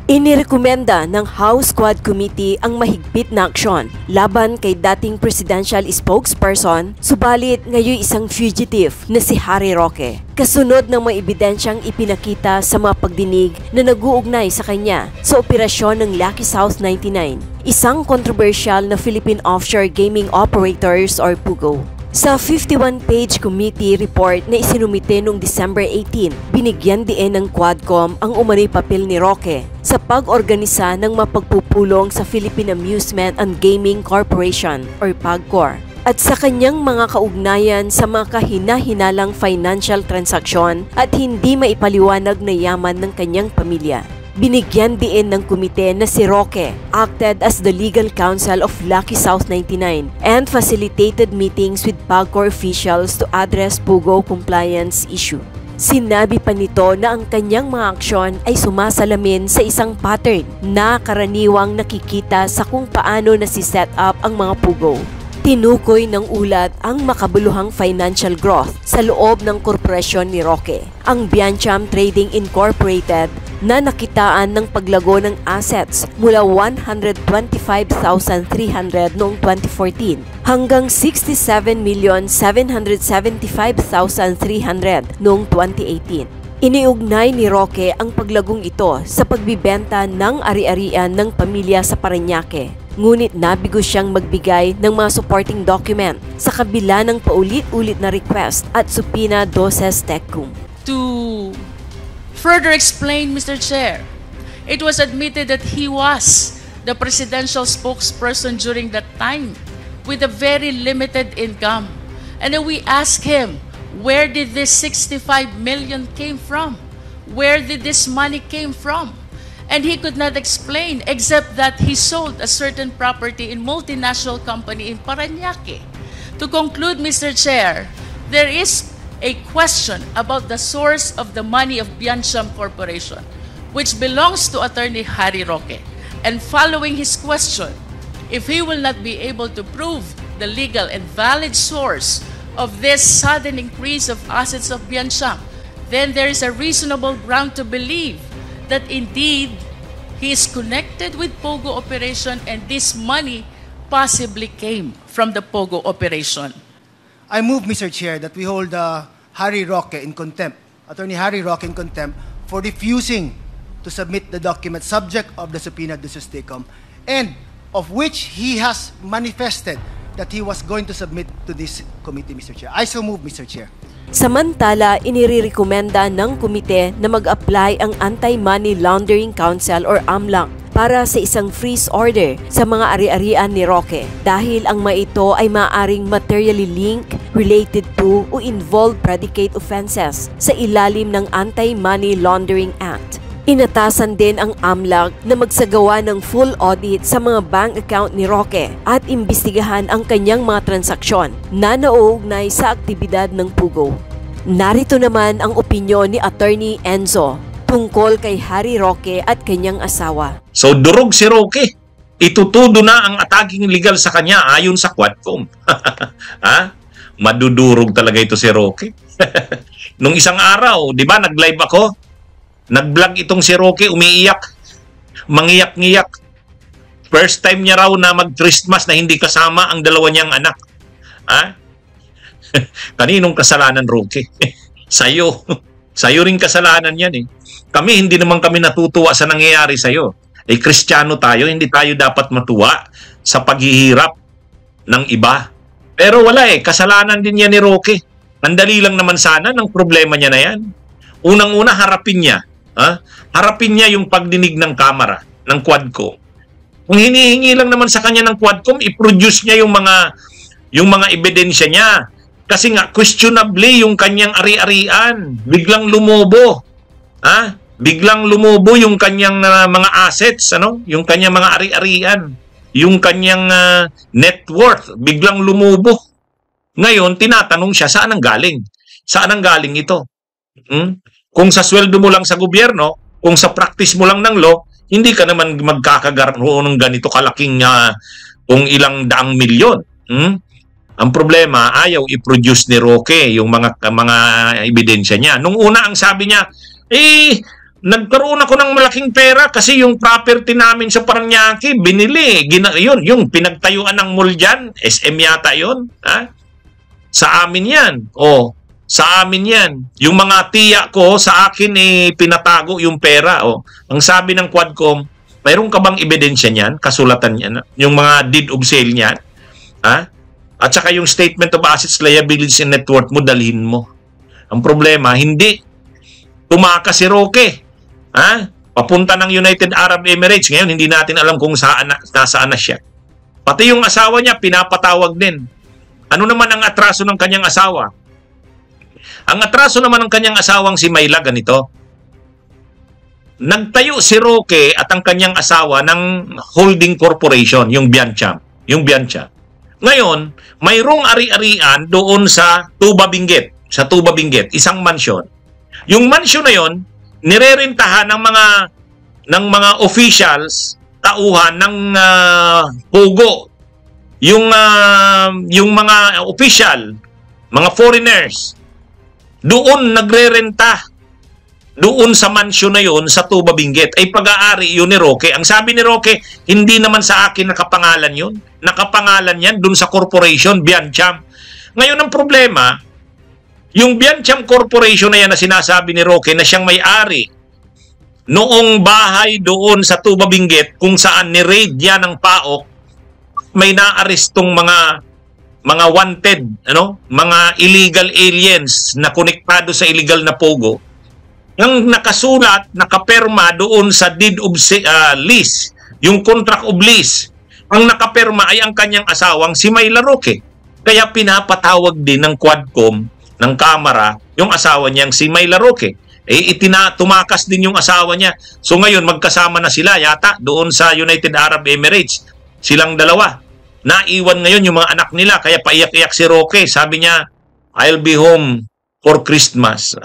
Inirekomenda ng House Quad Committee ang mahigpit na aksyon laban kay dating presidential spokesperson, subalit ngayon isang fugitive na si Harry Roque. Kasunod ng mga ebidensyang ipinakita sa mga pagdinig na nag-uugnay sa kanya sa operasyon ng Lucky South 99, isang controversial na Philippine Offshore Gaming Operators or PUGO. Sa 51-page committee report na isinumite noong December 18, binigyan din ng Quadcom ang umano'y papel ni Roque sa pag-organisa ng mapagpupulong sa Philippine Amusement and Gaming Corporation or PAGCOR at sa kanyang mga kaugnayan sa mga kahina-hinalang financial transaksyon at hindi maipaliwanag na yaman ng kanyang pamilya. Binigyan din ng komite na si Roque acted as the legal counsel of Lucky South 99 and facilitated meetings with PAGCOR officials to address PUGO compliance issue. Sinabi pa nito na ang kanyang mga aksyon ay sumasalamin sa isang pattern na karaniwang nakikita sa kung paano nasi-set up ang mga PUGO. Tinukoy ng ulat ang makabuluhang financial growth sa loob ng korporasyon ni Roque, ang Biancham Trading Incorporated, na nakitaan ng paglago ng assets mula 125,300 noong 2014 hanggang 67,775,300 noong 2018. Iniugnay ni Roque ang paglagong ito sa pagbibenta ng ari-arian ng pamilya sa Parañaque. Ngunit nabigo siyang magbigay ng mga supporting document sa kabila ng paulit-ulit na request at subpoena doses tecum. To further explain, Mr. Chair, it was admitted that he was the presidential spokesperson during that time with a very limited income. And then we asked him, where did this 65 million came from? Where did this money came from? And he could not explain except that he sold a certain property in multinational company in Parañaque. To conclude, Mr. Chair, there is a question about the source of the money of Biancham Corporation, which belongs to Attorney Harry Roque. And following his question, if he will not be able to prove the legal and valid source of this sudden increase of assets of Biancham, then there is a reasonable ground to believe that indeed he is connected with POGO operation and this money possibly came from the POGO operation. I move, Mr. Chair, that we hold Harry Roque in contempt, Attorney Harry Roque in contempt for refusing to submit the document subject of the subpoena doses tecum and of which he has manifested that he was going to submit to this committee, Mr. Chair. I so move, Mr. Chair. Samantala, inirekomenda ng komite na mag-apply ang Anti-Money Laundering Council or AMLAC para sa isang freeze order sa mga ari-arian ni Roque dahil ang mga ito ay maaaring materially linked, related to o involve predicate offenses sa ilalim ng Anti-Money Laundering Act. Inatasan din ang AMLAC na magsagawa ng full audit sa mga bank account ni Roque at imbestigahan ang kanyang mga transaksyon na nauugnay sa aktibidad ng PUGO. Narito naman ang opinyon ni Attorney Enzo tungkol kay Harry Roque at kanyang asawa. So durog si Roque. Itutudo na ang attacking legal sa kanya ayon sa Quadcom. Ha? Madudurog talaga ito si Roque. Nung isang araw, di ba, nag-live ako? Nag-vlog itong si Roque, umiiyak, mangiyak-ngiyak. First time niya raw na mag-Christmas na hindi kasama ang dalawa niyang anak. Ha? Kaninong kasalanan, Roque? Sa'yo. Sa'yo rin kasalanan yan eh. Kami, hindi naman kami natutuwa sa nangyayari sa'yo. Eh, Kristiyano tayo, hindi tayo dapat matuwa sa paghihirap ng iba. Pero wala eh, kasalanan din yan ni Roque. Ang dali lang naman sana ng problema niya na yan. Unang-una, harapin niya. Harapin niya yung pagdinig ng Kamara, ng Quadcom. Kung hinihingi lang naman sa kanya ng Quadcom, i-produce niya yung mga ebidensya niya. Kasi nga, questionably yung kanyang ari-arian. Biglang lumobo. Biglang lumobo yung kanyang mga assets, yung kanyang mga ari-arian. Yung kanyang net worth. Biglang lumobo. Ngayon, tinatanong siya, saan ang galing? Saan ang galing ito? Kung sa sweldo mo lang sa gobyerno, kung sa practice mo lang ng law, hindi ka naman magkakagaroon ng ganito kalaking kung ilang daang milyon. Ang problema, ayaw i-produce ni Roque yung mga ebidensya niya. Nung una, ang sabi niya, nagkaroon ako ng malaking pera kasi yung property namin sa Parañaque, binili. Yun, yung pinagtayuan ng mall dyan, SM yata yun. Ha? Sa amin yan. Sa amin yan. Yung mga tiya ko, sa akin pinatago yung pera. Ang sabi ng Quadcom, mayroon ka bang ebidensya niyan? Kasulatan niyan? Yung mga deed of sale niyan? Ha? At saka yung statement of assets, liabilities, and net worth mo, dalhin mo. Ang problema, hindi. Tumakas si Roque. Ha? Papunta ng United Arab Emirates. Ngayon, hindi natin alam kung nasaan na siya. Pati yung asawa niya, pinapatawag din. Ano naman ang atraso ng kanyang asawa? Ang atraso naman ng kanyang asawang si Mayla, ganito. Nagtayo si Roque at ang kanyang asawa ng holding corporation, yung Biancham. Ngayon, mayroong ari-arian doon sa Tuba Benguet. Sa Tuba Benguet, isang mansyon. Yung mansyon na yon, nirerentahan ng mga officials, tauhan ng Pogo. Yung mga official, mga foreigners, doon nagrerenta. Doon sa mansyon na yon sa Tuba Benguet ay pag-aari yun ni Roque. Ang sabi ni Roque, hindi naman sa akin nakapangalan yun. Nakapangalan yan doon sa corporation, Biancham. Ngayon ang problema, yung Biancham Corporation na yan na sinasabi ni Roque na siyang may-ari noong bahay doon sa Tuba Benguet kung saan ni-raid yan ng PAOK, may naarestong mga wanted, mga illegal aliens na konektado sa illegal na Pogo. Ang nakasulat, nakaperma doon sa deed of lease, yung contract of lease, ang nakaperma ay ang kanyang asawang si Mayla Roque. Kaya pinapatawag din ng Quadcom, ng Kamara, yung asawa niyang si Mayla Roque. Tumakas din yung asawa niya. So ngayon, magkasama na sila yata doon sa United Arab Emirates. Silang dalawa. Naiwan ngayon yung mga anak nila, kaya paiyak-iyak si Roque. Sabi niya, I'll be home for Christmas.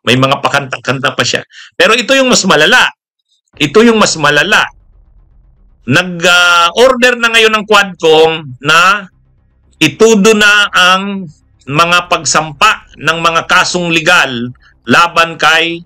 May mga pakanta-kanta pa siya. Pero ito yung mas malala. Nag-order na ngayon ng Quadcom na itudo na ang mga pagsampa ng mga kasong legal laban kay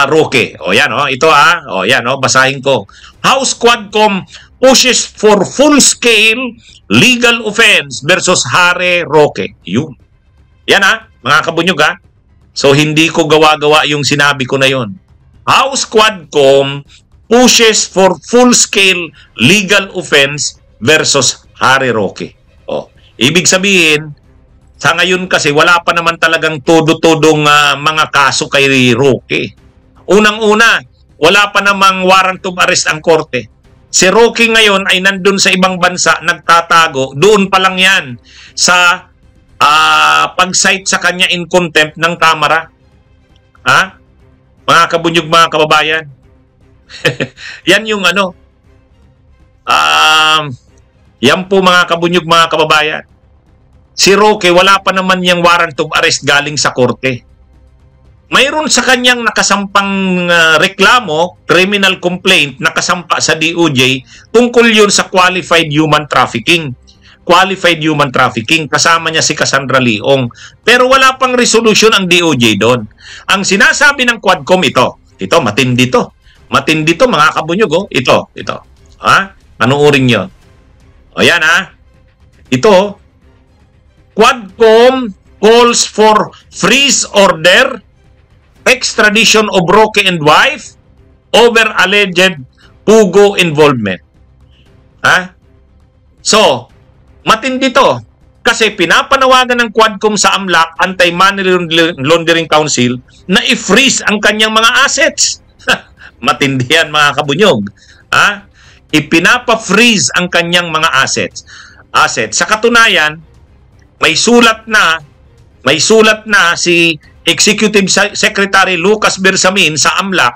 Roque. Basahin ko. House Quadcom pushes for full-scale legal offense versus Harry Roque. Yun. Yan mga kabunyog So, hindi ko gawa-gawa yung sinabi ko na yon. House Quadcom pushes for full-scale legal offense versus Harry Roque. Ibig sabihin, sa ngayon kasi wala pa naman talagang todo-todong mga kaso kay Roque. Unang-una, wala pa namang warrant of arrest ang korte. Si Roque ngayon ay nandun sa ibang bansa, nagtatago. Doon pa lang yan sa pag-cite sa kanya in contempt ng Kamara. Mga kabunyog, mga kababayan. Yan yung yan po mga kabunyog, mga kababayan. Si Roque, wala pa naman yung warrant of arrest galing sa korte. Mayroon sa kanyang nakasampang reklamo, criminal complaint, nakasampa sa DOJ, tungkol yun sa qualified human trafficking. Kasama niya si Cassandra Leong. Pero wala pang resolution ang DOJ doon. Ang sinasabi ng Quadcom ito matindi to. Matindi to, mga kabunyog. Ito. Panuorin nyo. Yan Ito, Quadcom calls for freeze order, extradition of Roque and wife over alleged Pugo involvement. So, matindi to. Kasi pinapanawagan ng Quadcom sa AMLAC, Anti-Money Laundering Council, na i-freeze ang kanyang mga assets. Matindi yan, mga kabunyog. Ipinapa-freeze ang kanyang mga assets. Sa katunayan, may sulat na si Executive Secretary Lucas Bersamin sa AMLAC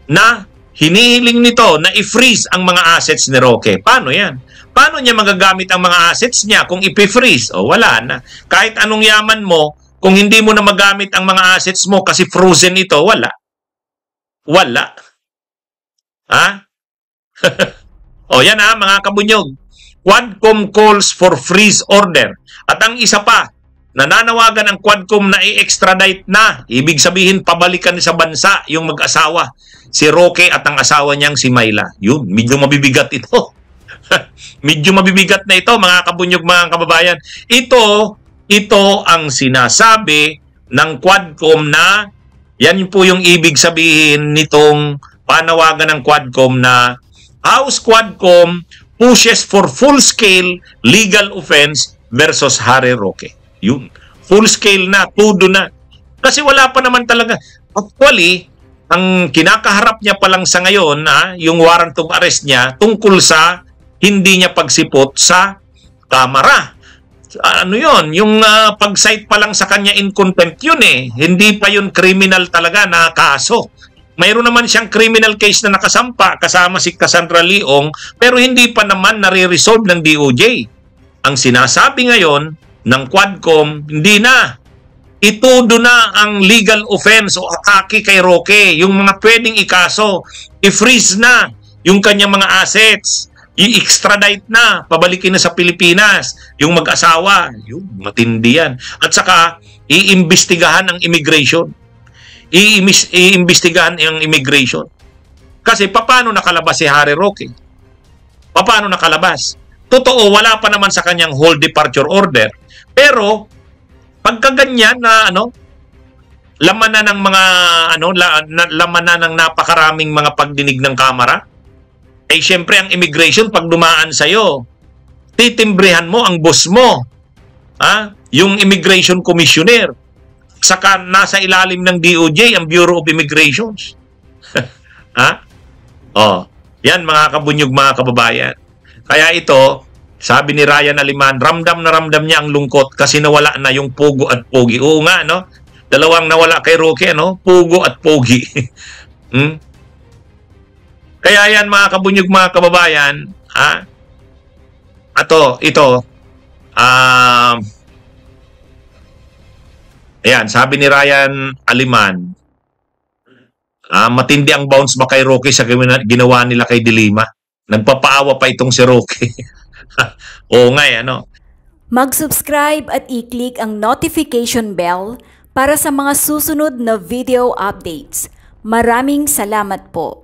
na hinihiling nito na i-freeze ang mga assets ni Roque. Paano yan? Paano niya magagamit ang mga assets niya kung ipi-freeze? Wala na. Kahit anong yaman mo, kung hindi mo na magamit ang mga assets mo kasi frozen ito, wala. Yan mga kabunyog. Quadcom calls for freeze order. At ang isa pa, nananawagan ang Quadcom na i-extradite na. Ibig sabihin, pabalikan sa bansa yung mag-asawa. Si Roque at ang asawa niyang si Myla. Yun, medyo mabibigat ito. Medyo mabibigat na ito, mga kabunyog, mga kababayan. Ito ang sinasabi ng Quadcom na yan po yung ibig sabihin nitong panawagan ng Quadcom na House Quadcom pushes for full-scale legal offense versus Harry Roque. Yun. Full-scale na, todo na. Kasi wala pa naman talaga. Actually, ang kinakaharap niya pa lang sa ngayon, yung warrant of arrest niya, tungkol sa hindi niya pagsipot sa kamara. Ano yun? Yung pag-cite pa lang sa kanya in contempt yun eh. Hindi pa yun criminal talaga na kaso. Mayroon naman siyang criminal case na nakasampa kasama si Cassandra Leong pero hindi pa naman nare-resolve ng DOJ. Ang sinasabi ngayon ng Quadcom, hindi na. Itudo na ang legal offense o atake kay Roque. Yung mga pwedeng ikaso, i-freeze na yung kanyang mga assets. I-extradite na, pabalikin na sa Pilipinas. Yung mag-asawa, yung matindi yan. At saka, iimbestigahan ang immigration. Iimbestigahan ang immigration. Kasi paano nakalabas si Harry Roque? Paano nakalabas? Totoo, wala pa naman sa kanyang whole departure order. Pero, pagkaganyan na laman na ng mga laman na ng napakaraming mga pagdinig ng kamera, eh syempre ang immigration pag dumaan sa iyo, titimbrehan mo ang boss mo. Yung immigration commissioner. Saka nasa ilalim ng DOJ ang Bureau of Immigrations. Yan mga kabunyog, mga kababayan. Kaya ito, sabi ni Ryan Aliman, ramdam na ramdam niya ang lungkot kasi nawala na yung Pugo at Pogi. Oo nga, no? Dalawang nawala kay Roque, no? Pugo at Pogi. Kaya yan mga kabunyog, mga kababayan, ayan, sabi ni Ryan Aliman, matindi ang bounce ba kay Roque sa ginawa nila kay Dilima? Nagpapaawa pa itong si Roque. Oo nga, Mag-subscribe at i-click ang notification bell para sa mga susunod na video updates. Maraming salamat po.